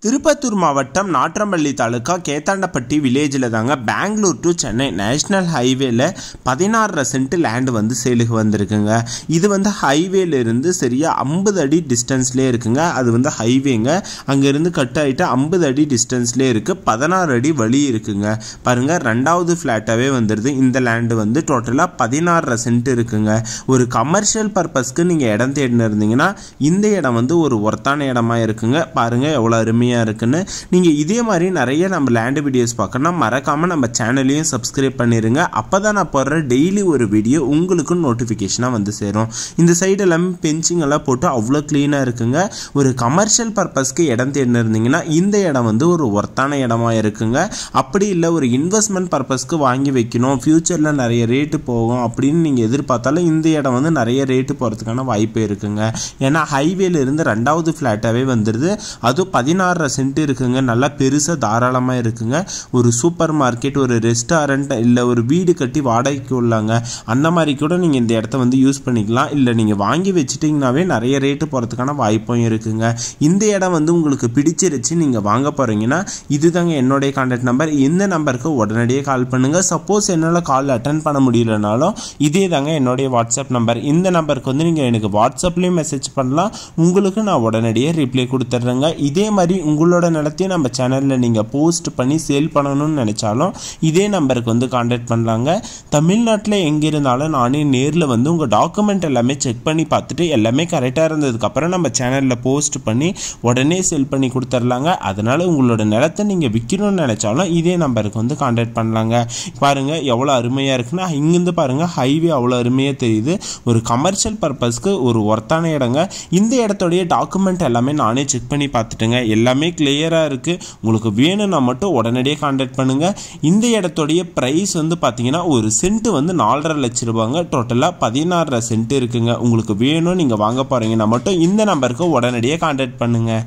திருப்பத்தூர் மாவட்டம் நாட்றம்பள்ளி தாலுகா கேத்தாண்டப்பட்டி வில்லேஜில் தாங்க பெங்களூர் டு சென்னை நேஷ்னல் ஹைவேல 16 சென்ட் லேண்ட் வந்து சேலுக்கு வந்திருக்குங்க. இது வந்து ஹைவேலேருந்து சரியாக 50 அடி டிஸ்டன்ஸ்லேயே இருக்குங்க. அது வந்து ஹைவேங்க, அங்கேருந்து கட் ஆகிட்டு 50 அடி டிஸ்டன்ஸ்லேயே இருக்குது. 16 அடி வழி இருக்குங்க. பாருங்கள், 2வது ஃப்ளாட்டாகவே வந்துடுது. இந்த லேண்டு வந்து டோட்டலாக 16 சென்ட் இருக்குங்க. ஒரு கமர்ஷியல் பர்பஸ்க்கு நீங்கள் இடம் தேடினு இருந்தீங்கன்னா இந்த இடம் வந்து ஒரு ஒர்த்தான இடமா இருக்குங்க. பாருங்கள் எவ்வளோ அருமையாக இருக்குன்னு. நீங்கள் இதே மாதிரி நிறைய நம்ம லேண்ட் வீடியோஸ் பார்க்கணும், மறக்காமல் நம்ம சேனலையும் சப்ஸ்கிரைப் பண்ணிடுங்க. அப்போ தான் நான் போடுற டெய்லி ஒரு வீடியோ உங்களுக்கு நோட்டிஃபிகேஷனாக வந்து சேரும். இந்த சைடு எல்லாமே பென்சிங் எல்லாம் போட்டு அவ்வளோ க்ளீனாக இருக்குங்க. ஒரு கமர்ஷியல் பர்பஸ்க்கு இடம் தேடினு இருந்தீங்கன்னா இந்த இடம் வந்து ஒரு ஒர்த்தான இடமா இருக்குங்க. அப்படி இல்லை ஒரு இன்வெஸ்ட்மெண்ட் பர்பஸ்க்கு வாங்கி வைக்கணும், ஃப்யூச்சரில் நிறைய ரேட்டு போகும் அப்படின்னு நீங்கள் எதிர்பார்த்தாலும் இந்த இடம் வந்து நிறைய ரேட்டு போகிறதுக்கான வாய்ப்பு இருக்குங்க. ஏன்னா ஹைவேல இருந்து 2வது ஃப்ளாட்டாகவே வந்துடுது. அதுவும் 16 சென்ட் இருக்குங்க. நல்லா பெருசாக தாராளமாக இருக்குங்க. ஒரு சூப்பர் மார்க்கெட், ஒரு ரெஸ்டாரண்ட், இல்லை ஒரு வீடு கட்டி வாடகைக்கு உள்ளாங்க அந்த மாதிரி கூட நீங்கள் இந்த இடத்த வந்து யூஸ் பண்ணிக்கலாம். இல்லை நீங்கள் வாங்கி வச்சுட்டிங்கனாவே நிறைய ரேட்டு போகிறதுக்கான வாய்ப்பும் இருக்குங்க. இந்த இடம் வந்து உங்களுக்கு பிடிச்சிருச்சு, நீங்கள் வாங்க போகிறீங்கன்னா இதுதாங்க என்னுடைய கான்டாக்ட் நம்பர். இந்த நம்பருக்கு உடனடியே கால் பண்ணுங்கள். சப்போஸ் என்னால் கால் அட்டன் பண்ண முடியலனாலும் இதே தாங்க என்னுடைய வாட்ஸ்அப் நம்பர். இந்த நம்பருக்கு வந்து நீங்கள் எனக்கு வாட்ஸ்அப்லேயும் மெசேஜ் பண்ணலாம். உங்களுக்கு நான் உடனடியே ரிப்ளை கொடுத்துட்றேங்க. இதே மாதிரி உங்களோட நிலத்தையும் நம்ம சேனலில் நீங்கள் போஸ்ட் பண்ணி சேல் பண்ணணும்னு நினச்சாலும் இதே நம்பருக்கு வந்து கான்டாக்ட் பண்ணலாங்க. தமிழ்நாட்டில் எங்கே இருந்தாலும் நானே நேரில் வந்து உங்கள் டாக்குமெண்ட் எல்லாமே செக் பண்ணி பார்த்துட்டு எல்லாமே கரெக்டாக இருந்ததுக்கப்புறம் நம்ம சேனலில் போஸ்ட் பண்ணி உடனே சேல் பண்ணி கொடுத்துர்லாங்க. அதனால் உங்களோட நிலத்தை நீங்கள் விற்கணும்னு நினச்சாலும் இதே நம்பருக்கு வந்து கான்டாக்ட் பண்ணலாங்க. பாருங்கள் எவ்வளோ அருமையாக இருக்குன்னா, இங்கேருந்து பாருங்கள் ஹைவே அவ்வளோ அருமையாக தெரியுது. ஒரு கமர்ஷியல் பர்பஸ்க்கு ஒரு ஒர்த்தான இடங்க. இந்த இடத்துடைய டாக்குமெண்ட் எல்லாமே நானே செக் பண்ணி பார்த்துட்டுங்க, எல்லாமே கிளியராக இருக்குது. உங்களுக்கு வேணும்னா மட்டும் உடனடியே கான்டாக்ட் பண்ணுங்கள். இந்த இடத்துடைய ப்ரைஸ் வந்து பார்த்தீங்கன்னா ஒரு சென்ட் வந்து 4.5 லட்சம் ரூபாங்க. டோட்டலாக 16 சென்ட் இருக்குங்க. உங்களுக்கு வேணும், நீங்கள் வாங்க போகிறீங்கன்னா மட்டும் இந்த நம்பருக்கு உடனடியே கான்டாக்ட் பண்ணுங்கள்.